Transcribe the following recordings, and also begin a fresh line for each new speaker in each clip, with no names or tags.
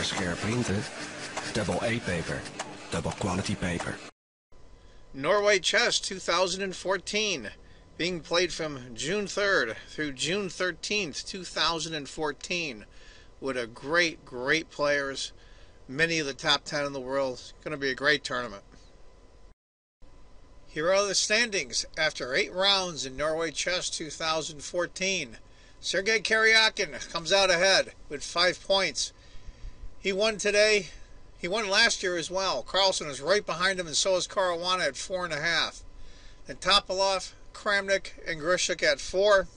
square printed, double A paper, double quality paper.
Norway Chess 2014, being played from June 3rd through June 13th, 2014, with a great players, many of the top 10 in the world. It's going to be a great tournament. Here are the standings after 8 rounds in Norway Chess 2014. Sergei Karyakin comes out ahead with 5 points. He won today. He won last year as well. Carlsen is right behind him, and so is Caruana at 4.5. Then Topalov, Kramnik, and Grishik at 4.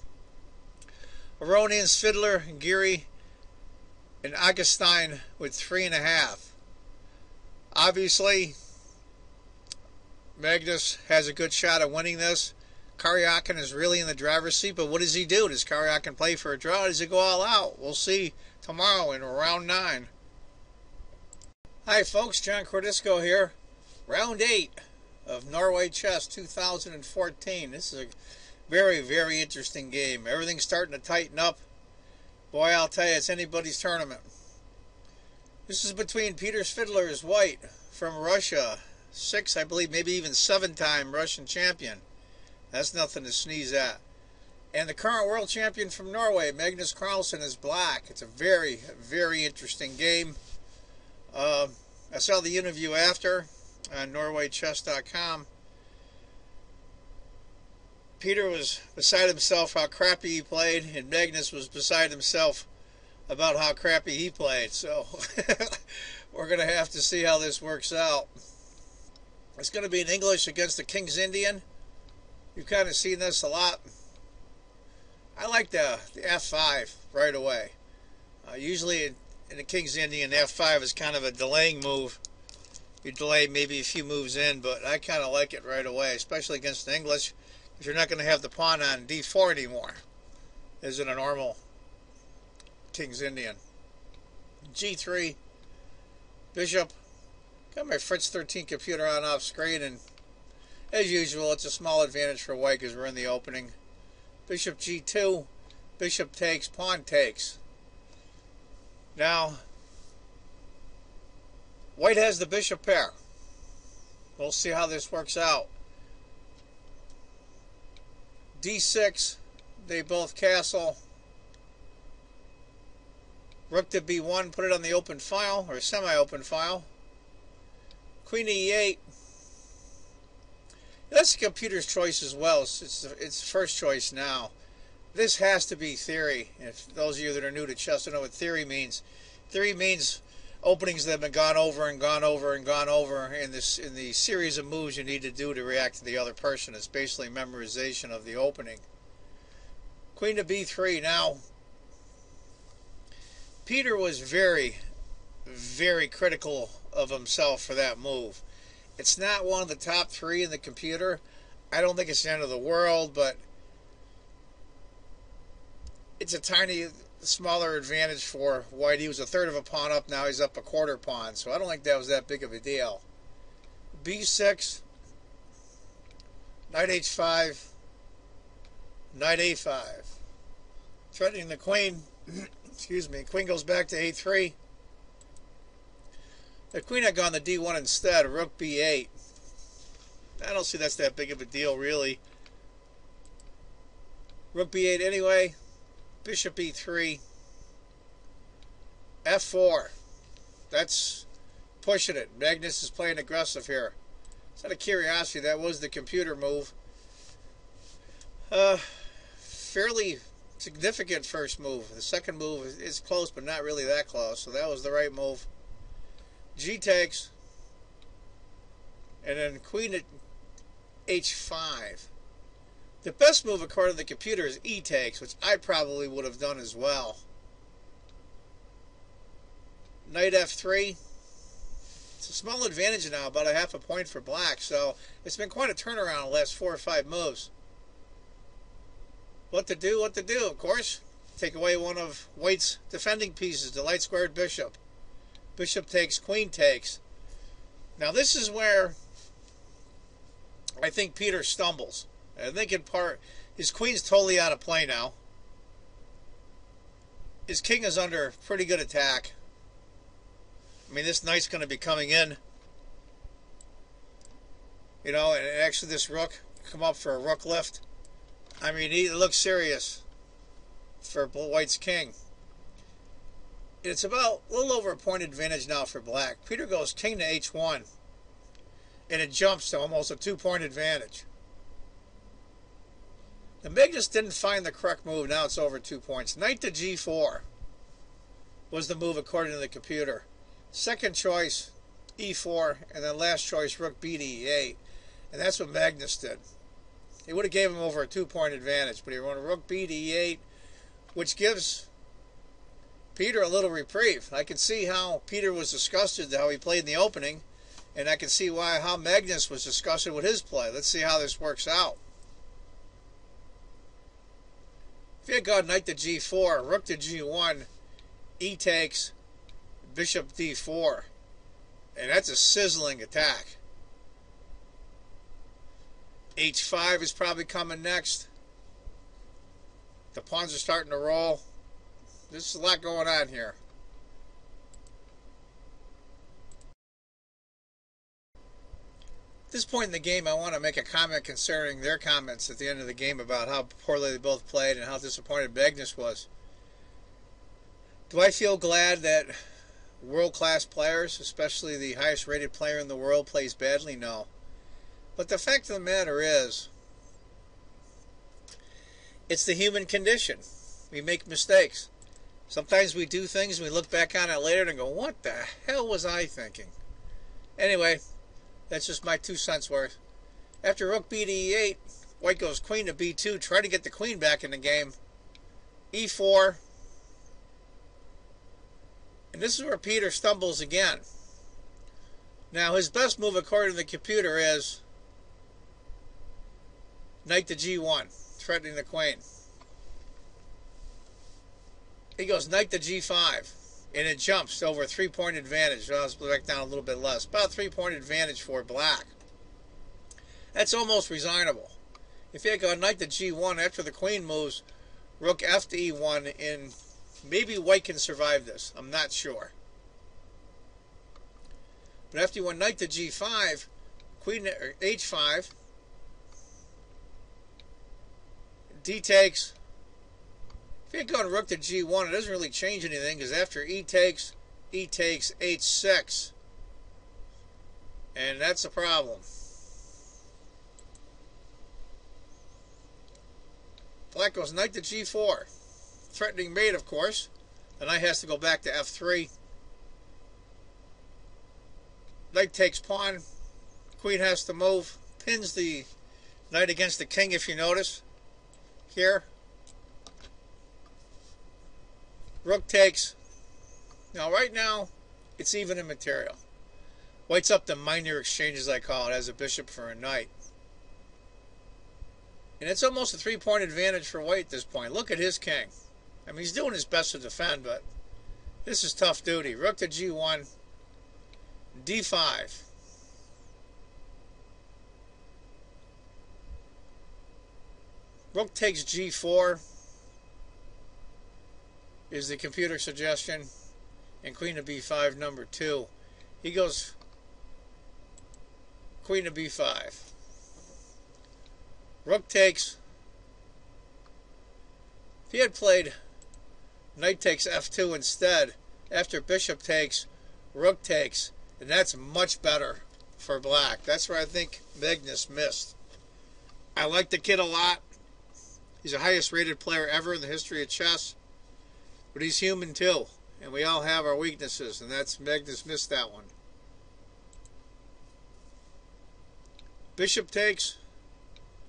Aronian, Svidler, and Giri, and Augustine with 3.5. Obviously, Magnus has a good shot at winning this. Karyakin is really in the driver's seat, but what does he do? Does Karyakin play for a draw? Does he go all out? We'll see tomorrow in round 9. Hi folks, John Cordisco here. Round 8 of Norway Chess 2014. This is a very interesting game. Everything's starting to tighten up. Boy, I'll tell you, it's anybody's tournament. This is between Peter Svidler, white, from Russia. 6, I believe, maybe even 7-time Russian champion. That's nothing to sneeze at. And the current world champion from Norway, Magnus Carlsen, is black. It's a very interesting game. I saw the interview after on NorwayChess.com. Peter was beside himself how crappy he played, and Magnus was beside himself about how crappy he played. So we're going to have to see how this works out. It's going to be in English against the King's Indian. You've kind of seen this a lot. I like the F5 right away. Usually in the King's Indian, F5 is kind of a delaying move. You delay maybe a few moves in, but I kind of like it right away, especially against the English, because you're not going to have the pawn on D4 anymore, as in a normal King's Indian. G3, Bishop. Got my Fritz 13 computer on off screen, and as usual, it's a small advantage for white because we're in the opening. Bishop G2, Bishop takes, pawn takes. Now, white has the bishop pair. We'll see how this works out. D6, they both castle. Rook to B1, put it on the open file, or semi-open file. Queen E8. That's the computer's choice as well. It's first choice now. This has to be theory. If those of you that are new to chess don't know what theory means. Theory means openings that have been gone over and gone over and gone over in the series of moves you need to do to react to the other person. It's basically memorization of the opening. Queen to B3. Now, Peter was very critical of himself for that move. It's not one of the top 3 in the computer. I don't think it's the end of the world, but it's a tiny, smaller advantage for white. He was a third of a pawn up, now he's up a quarter pawn, so I don't think that was that big of a deal. B6, knight H5, knight A5. Threatening the queen, excuse me, queen goes back to A3. The queen had gone to D1 instead, rook B8. I don't see that's that big of a deal, really. Rook B8 anyway. Bishop E3. F4. That's pushing it. Magnus is playing aggressive here. It's out of curiosity, that was the computer move. Fairly significant first move. The second move is close, but not really that close, so that was the right move. G takes, and then queen at H5. The best move according to the computer is E takes, which I probably would have done as well. Knight F3. It's a small advantage now, about a half a point for black, so it's been quite a turnaround the last 4 or 5 moves. What to do, of course. Take away one of white's defending pieces, the light squared bishop. Bishop takes, queen takes. Now this is where I think Peter stumbles. I think in part, his queen's totally out of play now. His king is under pretty good attack. I mean, this knight's going to be coming in. You know, and actually this rook come up for a rook lift. I mean, he looks serious for white's king. It's about a little over a point advantage now for black. Peter goes king to h1, and it jumps to almost a 2-point advantage. The Magnus didn't find the correct move. Now it's over 2 points. Knight to g4 was the move according to the computer. Second choice, e4, and then last choice, rook b to e8. And that's what Magnus did. He would have gave him over a 2-point advantage, but he went rook b to e8, which gives Peter a little reprieve. I can see how Peter was disgusted how he played in the opening, and I can see how Magnus was disgusted with his play. Let's see how this works out. If he had gone knight to g4, rook to g1, e takes, bishop d4, and that's a sizzling attack. h5 is probably coming next. The pawns are starting to roll. There's a lot going on here. At this point in the game, I want to make a comment concerning their comments at the end of the game about how poorly they both played and how disappointed Magnus was. Do I feel glad that world-class players, especially the highest-rated player in the world, plays badly? No. But the fact of the matter is, it's the human condition. We make mistakes. Sometimes we do things and we look back on it later and go, what the hell was I thinking? Anyway, that's just my 2 cents worth. After rook b to e8, white goes queen to b2, try to get the queen back in the game. e4. And this is where Peter stumbles again. Now, his best move according to the computer is knight to g1, threatening the queen. He goes knight to g5, and it jumps to over a 3-point advantage. Well, let's back down a little bit less. About a 3-point advantage for black. That's almost resignable. If you had gone knight to g1 after the queen moves, rook f to e1, and maybe white can survive this. I'm not sure. But after you went knight to g5, queen or h5, d takes. If you had gone rook to g1, it doesn't really change anything because after e takes h6. And that's a problem. Black goes knight to g4. Threatening mate, of course. The knight has to go back to f3. Knight takes pawn. Queen has to move. Pins the knight against the king, if you notice. Here. Rook takes. Now, right now, it's even in material. White's up to minor exchanges, I call it, as a bishop for a knight. And it's almost a 3-point advantage for white at this point. Look at his king. I mean, he's doing his best to defend, but this is tough duty. Rook to g1, d5. Rook takes g4 is the computer suggestion, and queen to b5 number 2. He goes queen to b5. Rook takes. If he had played knight takes f2 instead, after bishop takes, rook takes, and that's much better for black. That's where I think Magnus missed. I like the kid a lot. He's the highest rated player ever in the history of chess. But he's human too. And we all have our weaknesses. And that's Magnus missed that one. Bishop takes.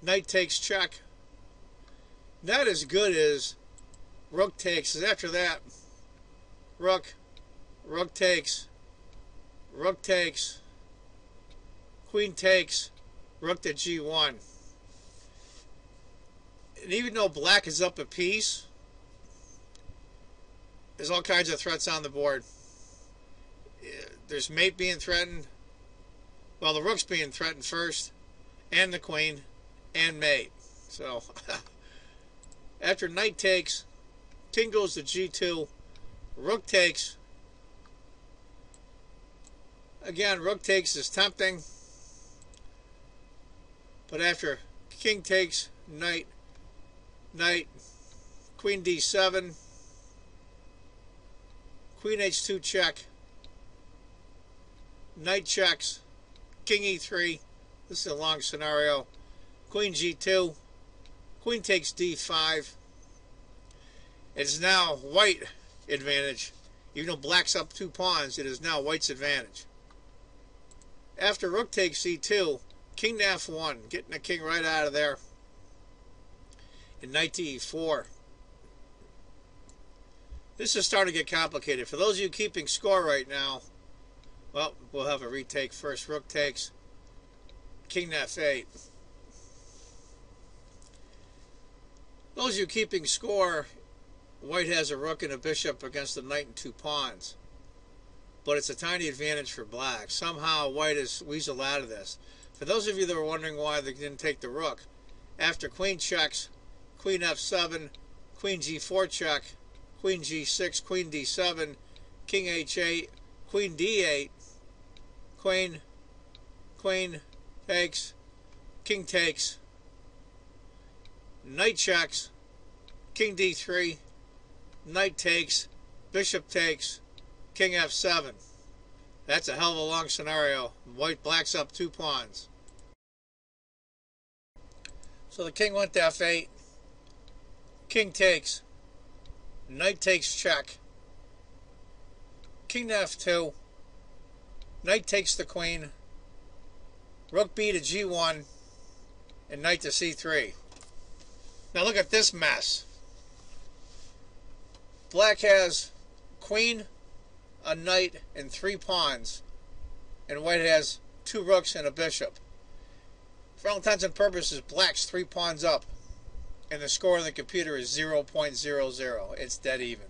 Knight takes check. Not as good as rook takes. After that, rook takes, rook takes, queen takes, rook to g1. And even though black is up a piece, there's all kinds of threats on the board. There's mate being threatened. Well, the rook's being threatened first, and the queen, and mate. So, after knight takes, king goes to g2, rook takes, Again, rook takes is tempting, but after king takes, knight, knight, queen d7, queen h2 check, knight checks, king e3, this is a long scenario, queen g2, queen takes d5. It's now white advantage. Even though black's up 2 pawns, it is now white's advantage. After rook takes c2, king to f1, getting the king right out of there, and knight to e4. This is starting to get complicated. For those of you keeping score right now, well, we'll have a retake first. Rook takes, king to f8. Those of you keeping score, white has a rook and a bishop against the knight and 2 pawns. But it's a tiny advantage for black. Somehow white is weaseled out of this. For those of you that were wondering why they didn't take the rook, after queen checks, queen f7, queen g4 check, queen g6, queen d7, king h8, queen d8, queen, queen takes, king takes, knight checks, king d3, knight takes, bishop takes, king f7. That's a hell of a long scenario. Black's up 2 pawns. So the king went to f8. King takes. Knight takes check. King to f2. Knight takes the queen. Rook b to g1. And knight to c3. Now look at this mess. Black has queen, a knight, and 3 pawns, and white has 2 rooks and a bishop. For all intents and purposes, black's 3 pawns up, and the score on the computer is 0.00. It's dead even.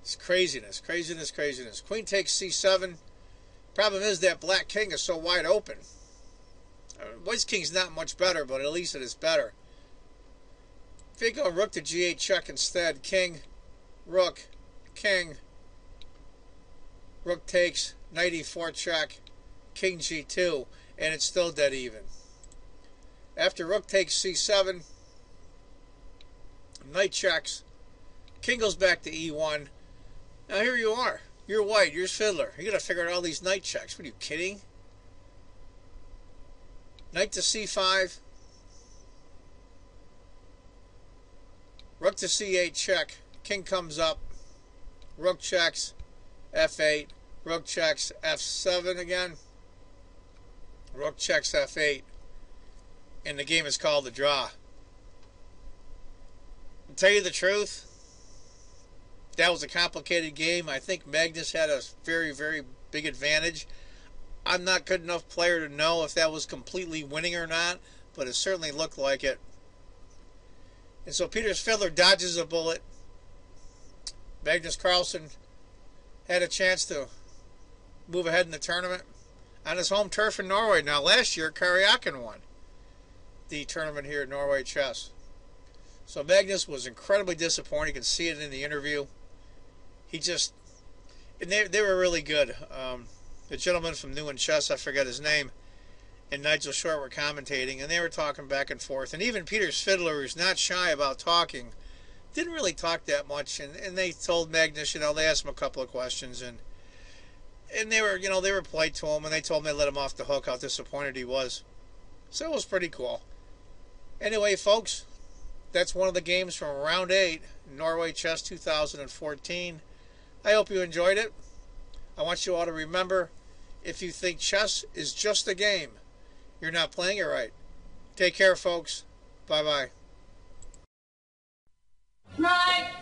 It's craziness, craziness, craziness. Queen takes c7. Problem is that black king is so wide open. White's king's not much better, but at least it is better. If you go rook to g8 check instead, king, rook, king, rook takes, knight e4 check, king g2, and it's still dead even. After rook takes c7, knight checks, king goes back to e1. Now here you are. You're white, you're Svidler. You gotta figure out all these knight checks. What are you kidding? Knight to c5, rook to c8 check, king comes up, rook checks, f8, rook checks, f7 again, rook checks, f8, and the game is called a draw. To tell you the truth, that was a complicated game. I think Magnus had a very, very big advantage. I'm not good enough player to know if that was completely winning or not, but it certainly looked like it. And so Peter Svidler dodges a bullet. Magnus Carlsen had a chance to move ahead in the tournament on his home turf in Norway. Now, last year, Carlsen won the tournament here at Norway Chess. So Magnus was incredibly disappointed. You can see it in the interview. He just, and they were really good. The gentleman from New in Chess, I forget his name, and Nigel Short were commentating, and they were talking back and forth. And even Peter Svidler, who's not shy about talking, didn't really talk that much. And they told Magnus, they asked him a couple of questions, and they were, they were polite to him, and they told him they let him off the hook how disappointed he was. So it was pretty cool. Anyway, folks, that's one of the games from round 8, Norway Chess 2014. I hope you enjoyed it. I want you all to remember, if you think chess is just a game, you're not playing it right. Take care, folks. Bye-bye.
Night.